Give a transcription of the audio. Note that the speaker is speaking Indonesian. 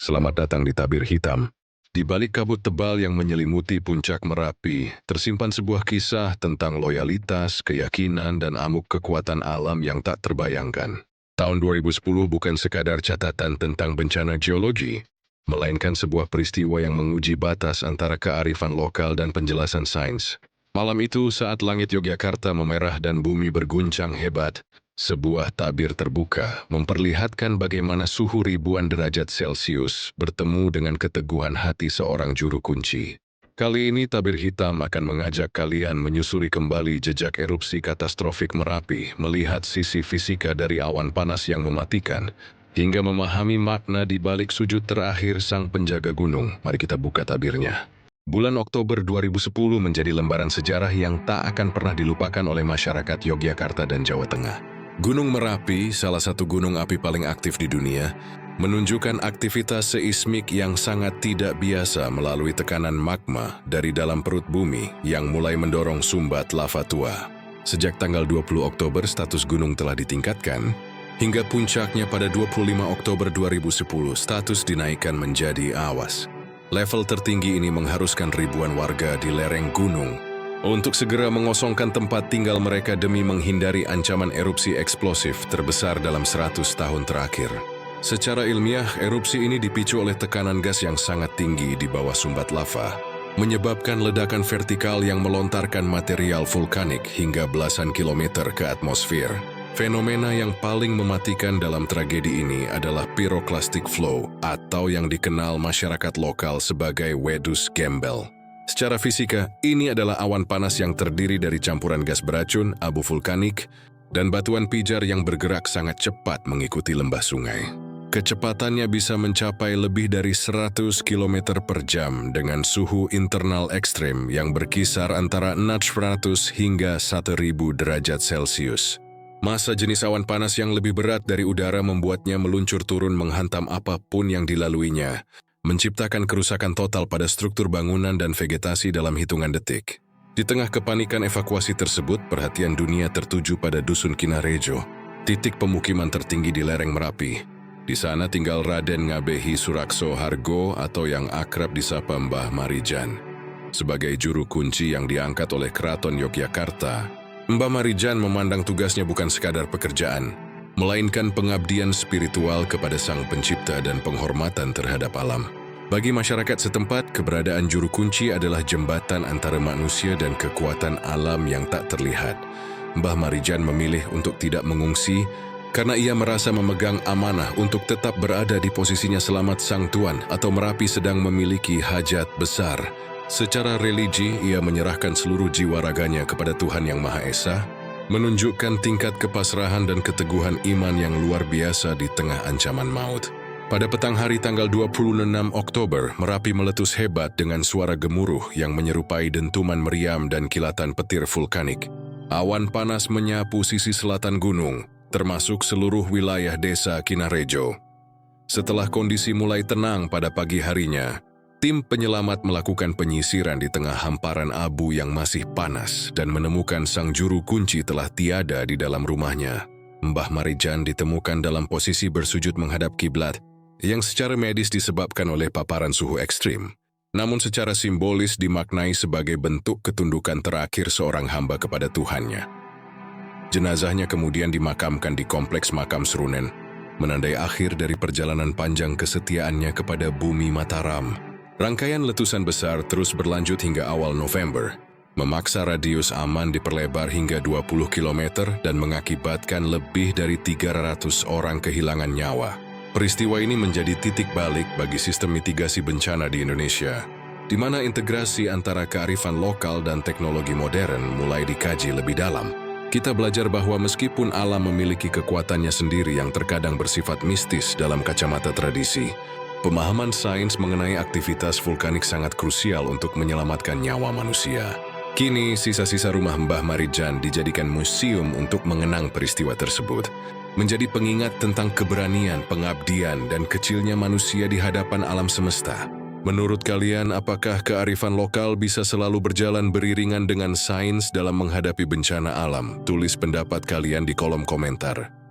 Selamat datang di Tabir Hitam. Di balik kabut tebal yang menyelimuti puncak Merapi, tersimpan sebuah kisah tentang loyalitas, keyakinan, dan amuk kekuatan alam yang tak terbayangkan. Tahun 2010 bukan sekadar catatan tentang bencana geologi, melainkan sebuah peristiwa yang menguji batas antara kearifan lokal dan penjelasan sains. Malam itu saat langit Yogyakarta memerah dan bumi berguncang hebat, sebuah tabir terbuka memperlihatkan bagaimana suhu ribuan derajat Celcius bertemu dengan keteguhan hati seorang juru kunci. Kali ini tabir hitam akan mengajak kalian menyusuri kembali jejak erupsi katastrofik Merapi, melihat sisi fisika dari awan panas yang mematikan, hingga memahami makna di balik sujud terakhir sang penjaga gunung. Mari kita buka tabirnya. Bulan Oktober 2010 menjadi lembaran sejarah yang tak akan pernah dilupakan oleh masyarakat Yogyakarta dan Jawa Tengah. Gunung Merapi, salah satu gunung api paling aktif di dunia, menunjukkan aktivitas seismik yang sangat tidak biasa melalui tekanan magma dari dalam perut bumi yang mulai mendorong sumbat lava tua. Sejak tanggal 20 Oktober status gunung telah ditingkatkan, hingga puncaknya pada 25 Oktober 2010 status dinaikkan menjadi awas. Level tertinggi ini mengharuskan ribuan warga di lereng gunung untuk segera mengosongkan tempat tinggal mereka demi menghindari ancaman erupsi eksplosif terbesar dalam 100 tahun terakhir. Secara ilmiah, erupsi ini dipicu oleh tekanan gas yang sangat tinggi di bawah sumbat lava, menyebabkan ledakan vertikal yang melontarkan material vulkanik hingga belasan kilometer ke atmosfer. Fenomena yang paling mematikan dalam tragedi ini adalah pyroclastic flow atau yang dikenal masyarakat lokal sebagai wedus gembel. Secara fisika, ini adalah awan panas yang terdiri dari campuran gas beracun, abu vulkanik, dan batuan pijar yang bergerak sangat cepat mengikuti lembah sungai. Kecepatannya bisa mencapai lebih dari 100 km per jam dengan suhu internal ekstrim yang berkisar antara 600 hingga 1000 derajat Celcius. Massa jenis awan panas yang lebih berat dari udara membuatnya meluncur turun menghantam apapun yang dilaluinya, menciptakan kerusakan total pada struktur bangunan dan vegetasi dalam hitungan detik. Di tengah kepanikan evakuasi tersebut, perhatian dunia tertuju pada Dusun Kinarejo, titik pemukiman tertinggi di lereng Merapi. Di sana tinggal Raden Ngabehi Surakso Hargo atau yang akrab disapa Mbah Marijan. Sebagai juru kunci yang diangkat oleh Keraton Yogyakarta, Mbah Marijan memandang tugasnya bukan sekadar pekerjaan, melainkan pengabdian spiritual kepada Sang Pencipta dan penghormatan terhadap alam. Bagi masyarakat setempat, keberadaan juru kunci adalah jembatan antara manusia dan kekuatan alam yang tak terlihat. Mbah Marijan memilih untuk tidak mengungsi karena ia merasa memegang amanah untuk tetap berada di posisinya selamat Sang Tuan atau Merapi sedang memiliki hajat besar. Secara religi, ia menyerahkan seluruh jiwa raganya kepada Tuhan Yang Maha Esa, menunjukkan tingkat kepasrahan dan keteguhan iman yang luar biasa di tengah ancaman maut. Pada petang hari tanggal 26 Oktober, Merapi meletus hebat dengan suara gemuruh yang menyerupai dentuman meriam dan kilatan petir vulkanik. Awan panas menyapu sisi selatan gunung, termasuk seluruh wilayah desa Kinarejo. Setelah kondisi mulai tenang pada pagi harinya, tim penyelamat melakukan penyisiran di tengah hamparan abu yang masih panas dan menemukan sang juru kunci telah tiada di dalam rumahnya. Mbah Marijan ditemukan dalam posisi bersujud menghadap kiblat, yang secara medis disebabkan oleh paparan suhu ekstrim, namun secara simbolis dimaknai sebagai bentuk ketundukan terakhir seorang hamba kepada Tuhannya. Jenazahnya kemudian dimakamkan di Kompleks Makam Serunen, menandai akhir dari perjalanan panjang kesetiaannya kepada bumi Mataram. Rangkaian letusan besar terus berlanjut hingga awal November, memaksa radius aman diperlebar hingga 20 km dan mengakibatkan lebih dari 300 orang kehilangan nyawa. Peristiwa ini menjadi titik balik bagi sistem mitigasi bencana di Indonesia, di mana integrasi antara kearifan lokal dan teknologi modern mulai dikaji lebih dalam. Kita belajar bahwa meskipun alam memiliki kekuatannya sendiri yang terkadang bersifat mistis dalam kacamata tradisi, pemahaman sains mengenai aktivitas vulkanik sangat krusial untuk menyelamatkan nyawa manusia. Kini, sisa-sisa rumah Mbah Marijan dijadikan museum untuk mengenang peristiwa tersebut, menjadi pengingat tentang keberanian, pengabdian, dan kecilnya manusia di hadapan alam semesta. Menurut kalian, apakah kearifan lokal bisa selalu berjalan beriringan dengan sains dalam menghadapi bencana alam? Tulis pendapat kalian di kolom komentar.